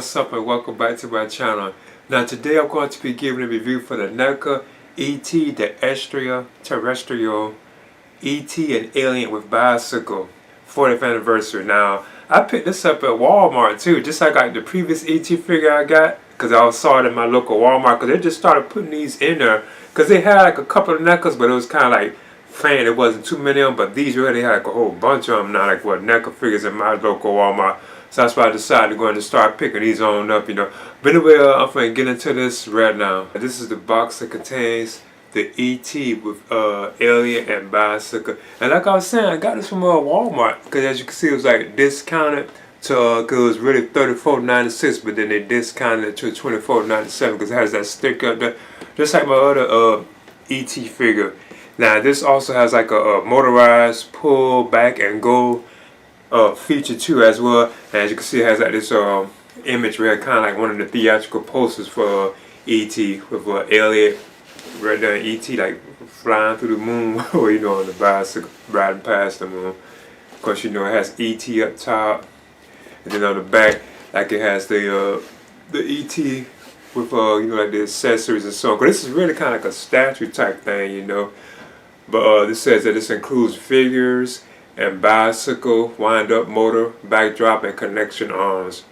what's up and welcome back to my channel. Now today I'm going to be giving a review for the NECA E.T, the Extra Terrestrial E.T and Elliott with bicycle 40th anniversary. Now I picked this up at Walmart too, just like the previous E.T figure I got, because I saw it in my local Walmart, because they just started putting these in there, because they had like a couple of NECAs, but it was kind of like plain, it wasn't too many of them, but these really had like a whole bunch of them now, like what NECA figures in my local Walmart. So that's why I decided to go and start picking these on up, you know. But anyway, I'm going to get into this right now. This is the box that contains the E.T with Elliott and bicycle. And like I was saying, I got this from Walmart, because as you can see, it was like discounted to, because it was really $34.96, but then they discounted it to $24.97 because it has that sticker up there, just like my other E.T figure. Now this also has like a motorized pull back and go feature too as well. And as you can see, it has like this image where kind of like one of the theatrical posters for E.T with Elliott right there, E.T like flying through the moon or you know on the bicycle riding past the moon. Of course, you know it has E.T up top, and then on the back like it has the E.T with you know like the accessories and so on. 'Cause this is really kind of like a statue type thing, you know. But this says that this includes figures and bicycle, wind-up motor, backdrop, and connection arms.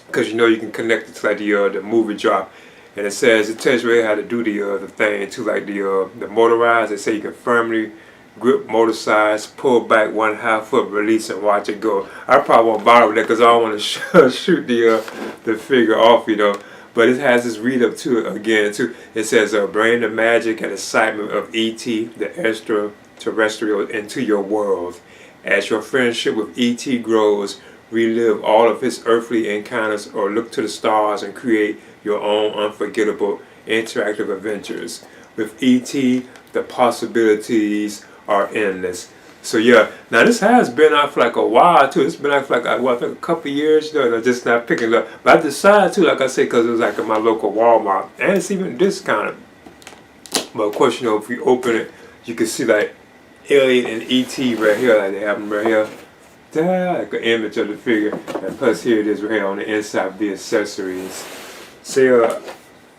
Because you know you can connect it to like the movie drop, and it says it tells you how to do the thing too, like the motorized. They say you can firmly grip motor sides, pull back 1/2 foot, release, and watch it go. I probably won't bother with that because I don't want to shoot the figure off, you know. But it has this read up to it again too. It says bring the magic and excitement of E.T, the Extra Terrestrial, into your world. As your friendship with E.T grows, relive all of his earthly encounters or look to the stars and create your own unforgettable interactive adventures. With E.T, the possibilities are endless. So yeah, now this has been out for like a while too. It's been out for like what, I think a couple of years, you know, and I'm just not picking it up. But I decided to, like I said, because it was like in my local Walmart, and it's even discounted. But of course, you know, if you open it, you can see like Elliott and E.T right here, like they have them right here. Like an image of the figure, and plus here it is right here on the inside of the accessories. So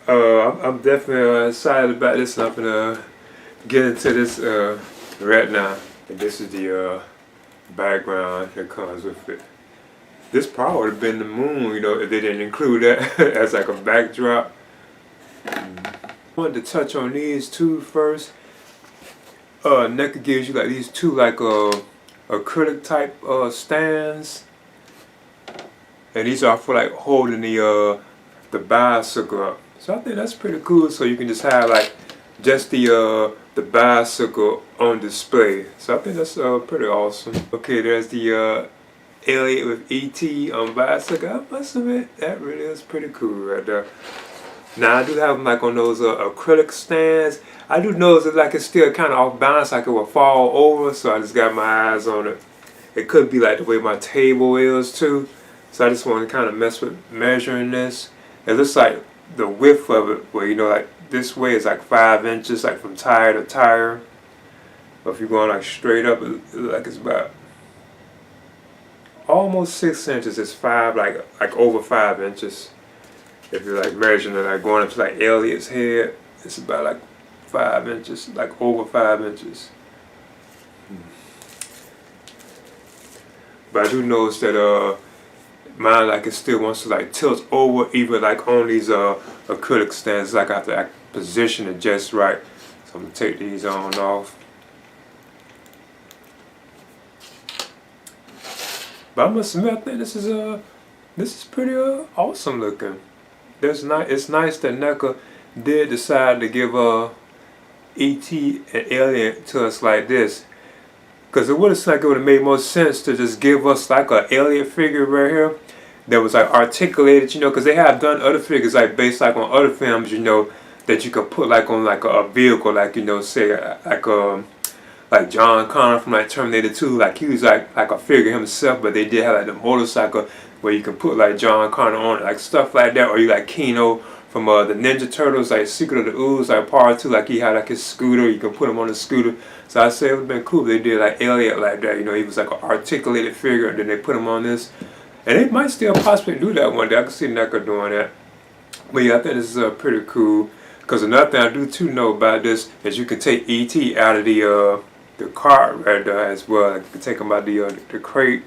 yeah, I'm definitely excited about this, and I'm gonna get into this right now. And this is the background that comes with it. This probably would have been the moon, you know, if they didn't include that as like a backdrop. I wanted to touch on these two first. NECA gives you like these two like acrylic type stands, and these are for like holding the bicycle up. So I think that's pretty cool. So you can just have like just the bicycle on display. So I think that's pretty awesome. Okay, there's the Elliott with E.T on bicycle. I must admit, that really is pretty cool right there. Now I do have them like on those acrylic stands. I do notice that like it's still kind of off balance, like it will fall over. So I just got my eyes on it. It could be like the way my table is too. So I just want to kind of mess with measuring this. It looks like the width of it, where you know like this way is like 5 inches, like from tire to tire. But if you're going like straight up, it looks like it's about almost 6 inches. It's like over 5 inches. If you're like measuring it, like going up to like Elliott's head, it's about like 5 inches, like over 5 inches. But I do notice that mine like it still wants to like tilt over, even like on these acrylic stands. Like I have to like position it just right. So I'm gonna take these on off. But I must admit, I think this is pretty awesome looking. It's nice that NECA did decide to give E.T and Elliott to us like this. Because it would have like it would have made more sense to just give us like a Elliott figure right here that was like articulated, you know, because they have done other figures like based like on other films, you know, that you could put like on like a vehicle, like you know, say like John Connor from like Terminator 2, like he was like a figure himself, but they did have like the motorcycle where you can put like John Connor on it, like stuff like that, or you like Kino from the Ninja Turtles, like Secret of the Ooze, like part 2, like he had like his scooter, you can put him on the scooter. So I say it would have been cool if they did like Elliott like that, you know, he was like an articulated figure, and then they put him on this. And they might still possibly do that one day. I can see NECA doing that. But yeah, I think this is pretty cool. Because another thing I do too know about this is you can take E.T. out of the cart right there as well. Like you can take him out the crate,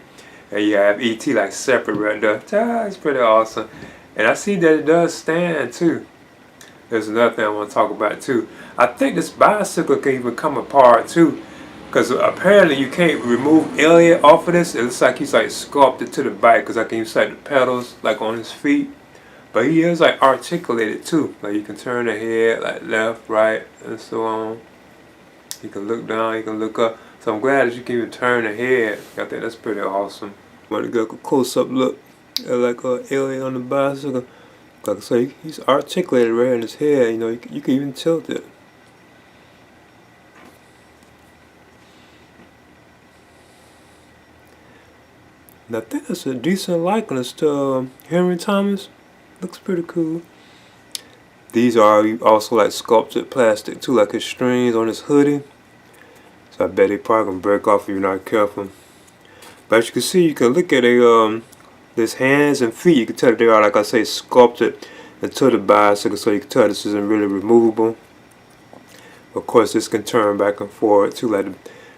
and you have E.T. like separate right there. It's pretty awesome. And I see that it does stand too. There's another thing I want to talk about too. I think this bicycle can even come apart too. Because apparently you can't remove Elliott off of this. It looks like he's like sculpted to the bike. Because I can use like the pedals like on his feet. But he is like articulated too. Like you can turn the head like left, right, and so on. You can look down, you can look up. So I'm glad that you can even turn the head. I think that's pretty awesome. I want to get a close-up look at like Elliott on the bicycle. Like I say, he's articulated right in his head. You know, you can even tilt it. And I think that's a decent likeness to Henry Thomas. Looks pretty cool. These are also like sculpted plastic too, like his strings on his hoodie. So I bet they probably gonna break off if you're not careful. But as you can see, you can look at his hands and feet. You can tell that they are, like I say, sculpted into the bicycle, so you can tell this isn't really removable. Of course, this can turn back and forth too, like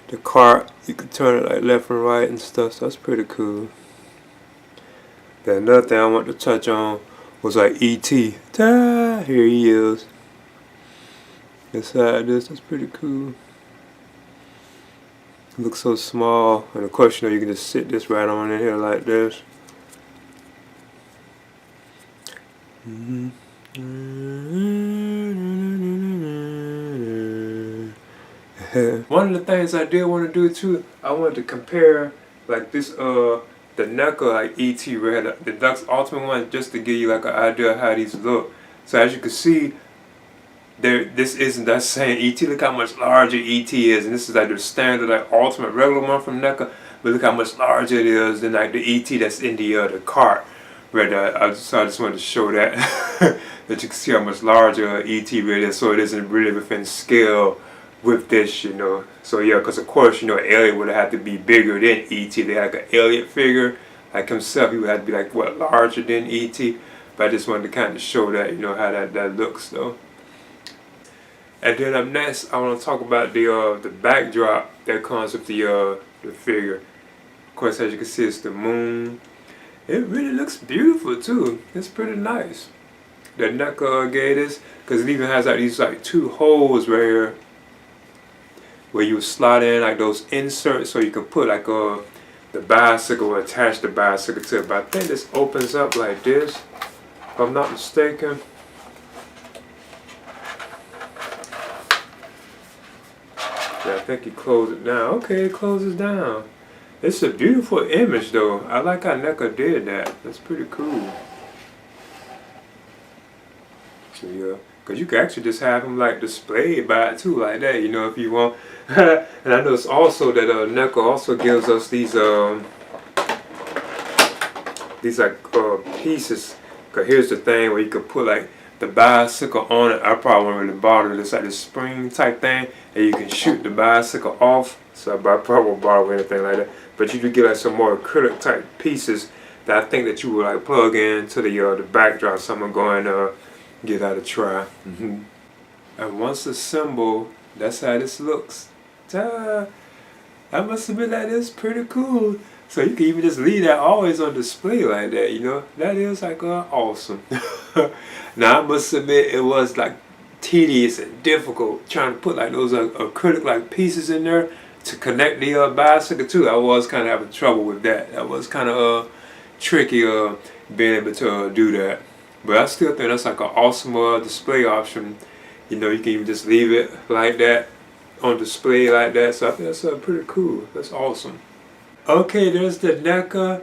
the cart. You can turn it like left and right and stuff. So that's pretty cool. Then another thing I want to touch on was like E.T. Here he is. Inside this, that's pretty cool. It looks so small, and of course, you know, you can just sit this right on in here like this. One of the things I did want to do too, I wanted to compare like this the NECA like E.T. Red, the Deluxe Ultimate one, just to give you like an idea of how these look. So as you can see, this isn't that same E.T. Look how much larger E.T. is, and this is like the standard like Ultimate regular one from NECA. But look how much larger it is than like the E.T. that's in the cart. Right there. I just wanted to show that that you can see how much larger E.T. really is. So it isn't really within scale with this, you know. So yeah, because of course, you know, Elliott would have had to be bigger than E.T. They had like an Elliott figure, like himself, he would have to be like what, larger than E.T. But I just wanted to kind of show that, you know, how that looks though. And then up next, I want to talk about the backdrop that comes with the figure. Of course, as you can see, it's the moon. It really looks beautiful too. It's pretty nice. The NECA gave this, because it even has like these like two holes right here where you slide in like those inserts, so you can put like the bicycle or attach the bicycle to it. But I think this opens up like this, if I'm not mistaken. Yeah, I think he closed it down. Okay, it closes down. It's a beautiful image though. I like how NECA did that. That's pretty cool. So yeah, because you can actually just have them like displayed by it too, like that, you know, if you want. And I noticed also that NECA also gives us these like pieces. Because here's the thing where you can put like the bicycle on it. I probably won't really bother. It's like this spring type thing, and you can shoot the bicycle off. So I probably won't bother with anything like that. But you do get like some more acrylic type pieces that I think that you would like plug into the backdrop. So I'm going to give that a try. And once assembled, that's how this looks. Ta! I must admit that is pretty cool. So you can even just leave that always on display like that, you know. That is like awesome. Now I must admit it was like tedious and difficult trying to put like those acrylic like pieces in there to connect the bicycle too. I was kind of having trouble with that. That was kind of tricky being able to do that. But I still think that's like an awesome display option. You know, you can even just leave it like that on display like that. So I think that's pretty cool. That's awesome. Okay, there's the NECA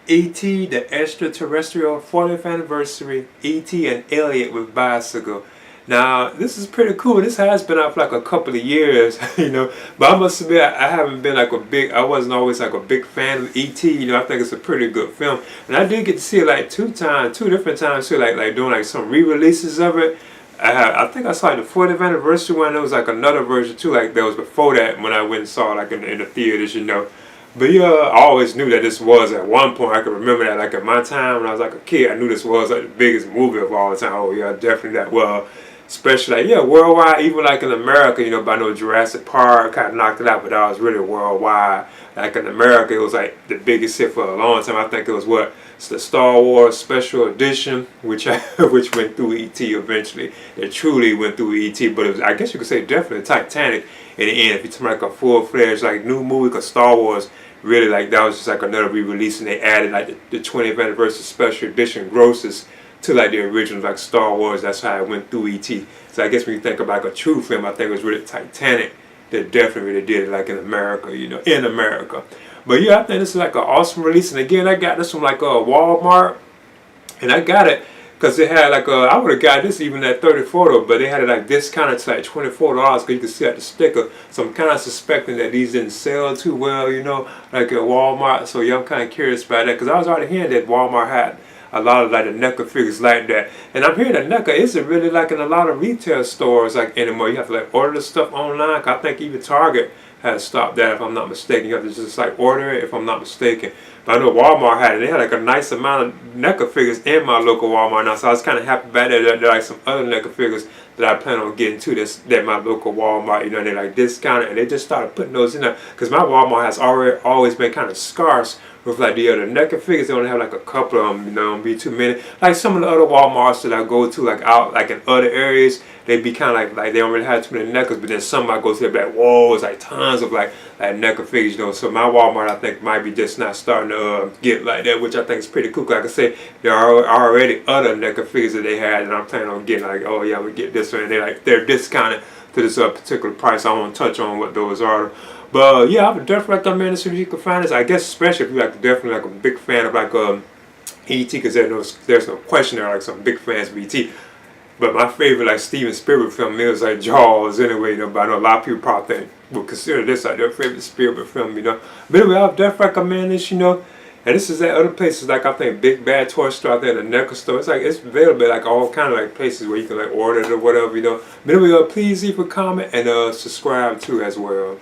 E.T, the Extra Terrestrial 40th Anniversary E.T and Elliott with bicycle. Now, this is pretty cool. This has been out for like a couple of years, you know. But I must admit, I haven't been like I wasn't always like a big fan of E.T. You know, I think it's a pretty good film. And I did get to see it like two different times too, like doing like some re-releases of it. I think I saw like the 40th anniversary one. There was like another version too, like that was before that when I went and saw it like in the theaters, you know. But yeah, I always knew that this was at one point. I can remember that like at my time when I was like a kid, I knew this was like the biggest movie of all time. Oh yeah, definitely that. Well, especially like yeah, worldwide, even like in America, you know, by no Jurassic Park kind of knocked it out, but that was really worldwide. Like in America, it was like the biggest hit for a long time. I think it was what it's the Star Wars Special Edition, which which went through E.T. eventually. It truly went through E.T. But it was, I guess you could say definitely Titanic in the end. If you talk like a full-fledged like new movie, because Star Wars really like that was just like another re-release, and they added like the 20th anniversary special edition grosses to like the original like Star Wars. That's how it went through E.T. So I guess when you think about like a true film, I think it was really Titanic that definitely really did it like in America, you know, in America. But yeah, I think this is like an awesome release. And again, I got this from like a Walmart, and I got it because they had like I would have got this even at 34 though, but they had it like discounted to like $24 because you could see at the sticker. So I'm kind of suspecting that these didn't sell too well, you know, like at Walmart. So yeah, I'm kind of curious about that because I was already hearing that Walmart had a lot of like the NECA figures like that, and I'm hearing that NECA isn't really like in a lot of retail stores like anymore. You have to like order the stuff online. I think even Target has stopped that if I'm not mistaken. You have to just like order it if I'm not mistaken. But I know Walmart had it. They had like a nice amount of NECA figures in my local Walmart now, so I was kind of happy about that. There are like some other NECA figures that I plan on getting to this that my local Walmart, you know, they're like discounted, and they just started putting those in there because my Walmart has always been kind of scarce with like the other NECA figures. They only have like a couple of them, you know, don't be too many. Like some of the other Walmarts that I go to, like out like in other areas, they be kind of like they don't really have too many NECAs. But then some I go to, they be like, whoa, it's like tons of like NECA figures, you know. So my Walmart, I think, might be just not starting to get like that, which I think is pretty cool. Like I said, there are already other NECA figures that they had, and I'm planning on getting like, oh yeah, I'm gonna get this one. And they're discounted to this particular price. I won't touch on what those are. But yeah, I would definitely recommend this if you can find this. I guess especially if you're like definitely like a big fan of like E.T. because there's no question there are like some big fans of E.T. But my favorite like Steven Spielberg film is like Jaws anyway, you know, but I know a lot of people probably think would consider this like their favorite Spielberg film, you know. But anyway, I would definitely recommend this, you know. And this is at other places like I think Big Bad Toy Store out there, the NECA store. It's like it's available like all kind of like places where you can like order it or whatever, you know. But anyway, please leave a comment and subscribe too as well.